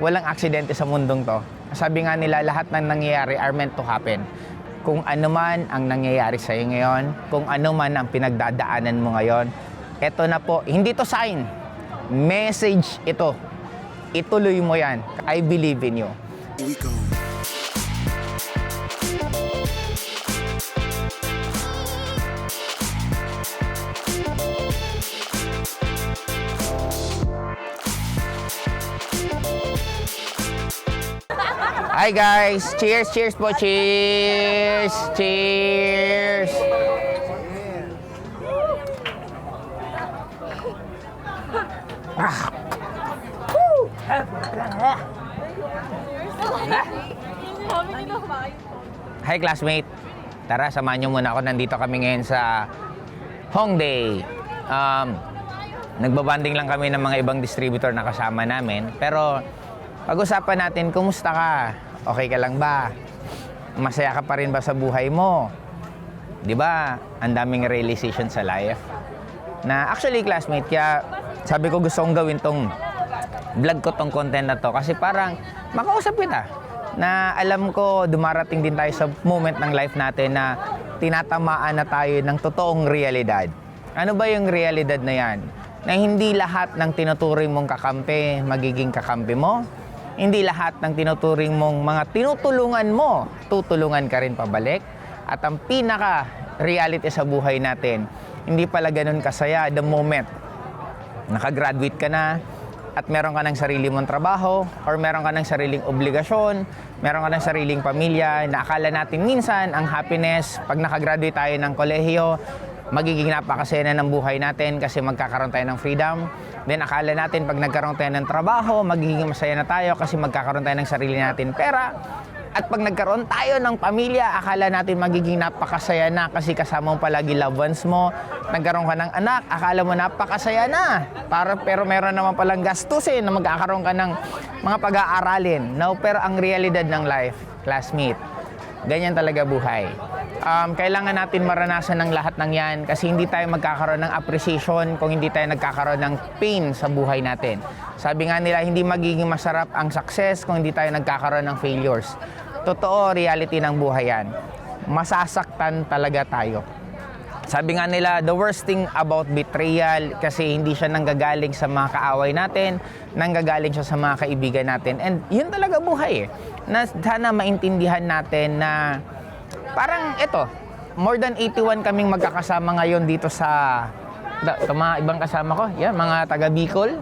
walang aksidente sa mundong to. Sabi nga nila, lahat ng nangyayari are meant to happen. Kung ano man ang nangyayari sa iyo ngayon, kung ano man ang pinagdadaanan mo ngayon, eto na po, hindi to sign, message ito. Ituloy mo yan. I believe in you. Here we go. Hi guys! Cheers! Cheers po! Cheers! Cheers! Hi classmate! Tara, samahan nyo muna ako. Nandito kami ngayon sa Hongdae. Nagbabanding lang kami ng mga ibang distributor na kasama namin. Pero pag-usapan natin, kumusta ka? Okay ka lang ba? Masaya ka pa rin ba sa buhay mo? Di ba? Ang daming realization sa life. Na actually, classmate, kaya sabi ko gusto kong gawin tong vlog ko, tong content na to. Kasi parang makausap kita. Na alam ko, dumarating din tayo sa moment ng life natin na tinatamaan na tayo ng totoong realidad. Ano ba yung realidad na yan? Na hindi lahat ng tinuturing mong kakampi, magiging kakampi mo. Hindi lahat ng tinuturing mong mga tinutulungan mo, tutulungan ka rin pabalik. At ang pinaka-reality sa buhay natin, hindi pala ganun kasaya the moment nakagraduate ka na at meron ka ng sarili mong trabaho or meron ka ng sariling obligasyon, meron ka ng sariling pamilya na akala natin minsan ang happiness pag nakagraduate tayo ng kolehiyo, magiging napakasaya na ng buhay natin kasi magkakaroon tayo ng freedom. Then akala natin pag nagkaroon tayo ng trabaho, magiging masaya na tayo kasi magkakaroon tayo ng sarili natin pera. At pag nagkaroon tayo ng pamilya, akala natin magiging napakasaya na kasi kasama mo palagi loved ones mo. Nagkaroon ka ng anak, akala mo napakasaya na. Pero meron naman palang gastusin na magkakaroon ka ng mga pag-aaralin. No, pero ang realidad ng life, classmate, ganyan talaga buhay. Kailangan natin maranasan ng lahat ng yan kasi hindi tayo magkakaroon ng appreciation kung hindi tayo nagkakaroon ng pain sa buhay natin. Sabi nga nila, hindi magiging masarap ang success kung hindi tayo nagkakaroon ng failures. Totoo, reality ng buhay yan. Masasaktan talaga tayo. Sabi nga nila, the worst thing about betrayal kasi hindi siya nanggagaling sa mga kaaway natin, nanggagaling siya sa mga kaibigan natin. And yun talaga buhay eh. Na sana maintindihan natin na parang ito, more than 81 kaming magkakasama ngayon dito sa mga ibang kasama ko. Yan, mga taga Bicol.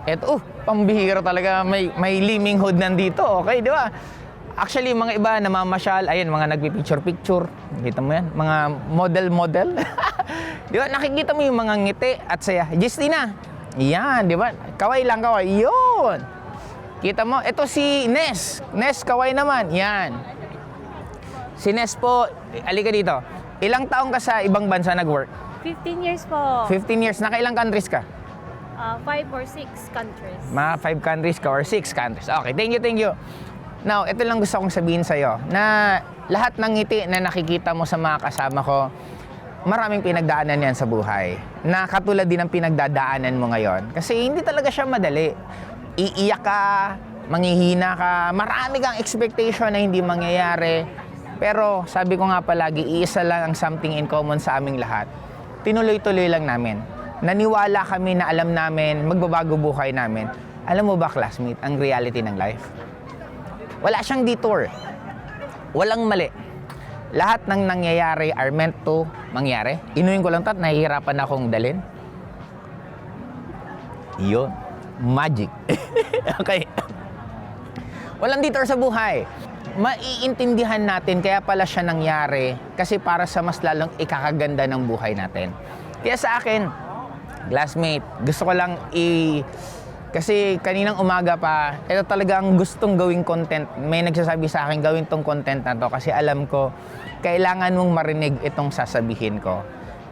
Ito, pambihira talaga, may liming hood nandito, okay, di ba? Actually, mga iba namamasyal, ayun, mga nagpipicture-picture. Kita mo yan, mga model-model. Di ba, nakikita mo yung mga ngiti at saya. Justina, yan, di ba? Kaway lang, kaway. Yun! Kita mo, ito si Nes. Nes, kaway naman. Yan. Si Nes po, alika dito. Ilang taong ka sa ibang bansa nag-work? 15 years po. 15 years. Nakailang countries ka? 5 or 6 countries. Mga 5 countries ka or 6 countries. Okay, thank you, thank you. Now, ito lang gusto kong sabihin sa'yo na lahat ng ngiti na nakikita mo sa mga kasama ko, maraming pinagdaanan yan sa buhay. Na katulad din ng pinagdadaanan mo ngayon. Kasi hindi talaga siya madali. Iiyak ka, manghihina ka, marami kang expectation na hindi mangyayari. Pero sabi ko nga palagi, iisa lang ang something in common sa aming lahat. Tinuloy-tuloy lang namin. Naniwala kami na alam namin, magbabago buhay namin. Alam mo ba, classmate, ang reality ng life? Wala siyang detour. Walang mali. Lahat ng nangyayari are meant to mangyari. Inuin ko lang tat, nahihirapan akong dalin. Yun. Magic. Okay. Walang detour sa buhay. Maiintindihan natin kaya pala siya nangyari kasi para sa mas lalong ikakaganda ng buhay natin. Kaya sa akin, classmate, gusto ko lang kasi kaninang umaga pa, ito talaga ang gustong gawing content. May nagsasabi sa akin gawin tong content na to kasi alam ko, kailangan mong marinig itong sasabihin ko.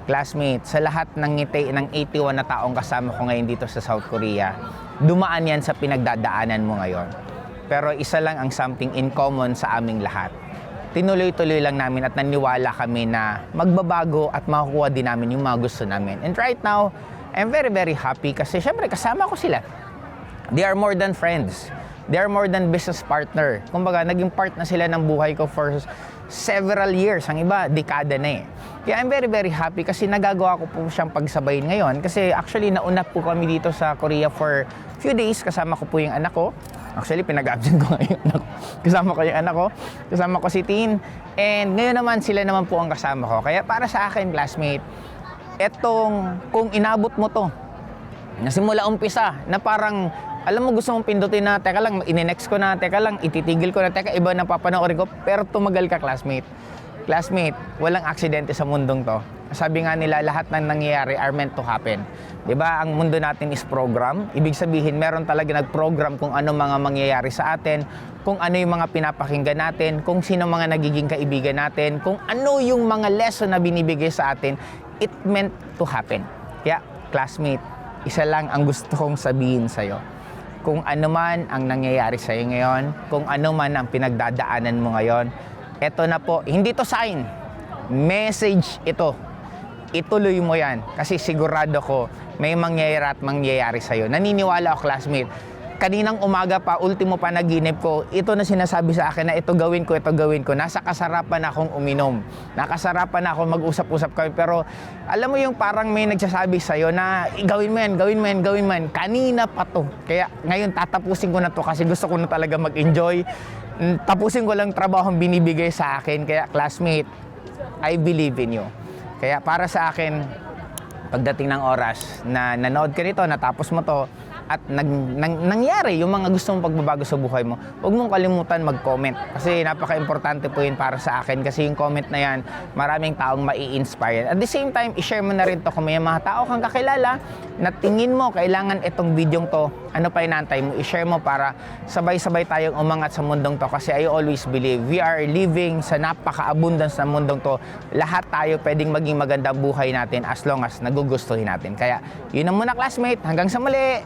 Classmate, sa lahat ng ngiti ng 81 na taong kasama ko ngayon dito sa South Korea, dumaan yan sa pinagdadaanan mo ngayon. Pero isa lang ang something in common sa aming lahat. Tinuloy-tuloy lang namin at naniwala kami na magbabago at makukuha din namin yung mga gusto namin. And right now, I'm very, very happy kasi syempre kasama ko sila. They are more than friends. They are more than business partner. Kumbaga, naging part na sila ng buhay ko for several years. Ang iba, dekada na eh. Kaya I'm very, very happy kasi nagagawa ko po siyang pagsabayin ngayon. Kasi actually, nauna po kami dito sa Korea for few days. Kasama ko po yung anak ko. Actually, pinag-absent ko ngayon. Kasama ko yung anak ko. Kasama ko si Tin. And ngayon naman, sila naman po ang kasama ko. Kaya para sa akin, classmate, kung inabot mo to, na simula umpisa, na parang, alam mo gusto mong pindutin na, teka lang, ine-next ko na, teka lang, ititigil ko na, teka, iba na papanoorin ko, pero tumagal ka, classmate. Classmate, walang aksidente sa mundong to. Sabi nga nila, lahat ng nangyayari are meant to happen. 'Di ba? Ang mundo natin is program. Ibig sabihin, meron talaga nag-program kung ano mga mangyayari sa atin, kung ano yung mga pinapakinggan natin, kung sino mga nagiging kaibigan natin, kung ano yung mga lesson na binibigay sa atin, it meant to happen. Kaya, classmate, isa lang ang gusto kong sabihin sa'yo. Kung ano man ang nangyayari sa'yo ngayon, kung ano man ang pinagdadaanan mo ngayon, eto na po, hindi to sign, message ito. Ituloy mo yan kasi sigurado ko may mangyayari at mangyayari sa'yo. Naniniwala ako, classmate. Kaninang umaga pa, ultimo pa naginip ko, ito na sinasabi sa akin na ito gawin ko, ito gawin ko. Nasa kasarapan akong uminom. Nakasarapan ako mag-usap-usap kami. Pero alam mo yung parang may nagsasabi sa'yo na gawin mo yan, gawin mo yan, gawin mo yan. Kanina pa to. Kaya ngayon tatapusin ko na to kasi gusto ko na talaga mag-enjoy. Tapusin ko lang trabahong binibigay sa akin. Kaya classmate, I believe in you. Kaya para sa akin, pagdating ng oras na nanood ka nito, natapos mo to, at nangyari yung mga gusto mong pagbabago sa buhay mo, huwag mong kalimutan mag-comment. Kasi napaka-importante po yun para sa akin. Kasi yung comment na yan, maraming taong mai-inspire. At the same time, i-share mo na rin to kung may mga tao kang kakilala na tingin mo kailangan itong videong to, ano pa inaantay mo, i-share mo para sabay-sabay tayong umangat sa mundong to. Kasi I always believe we are living sa napaka-abundance na mundong to. Lahat tayo pwedeng maging magandang buhay natin as long as nagugustuhin natin. Kaya yun na muna, classmate. Hanggang sa muli!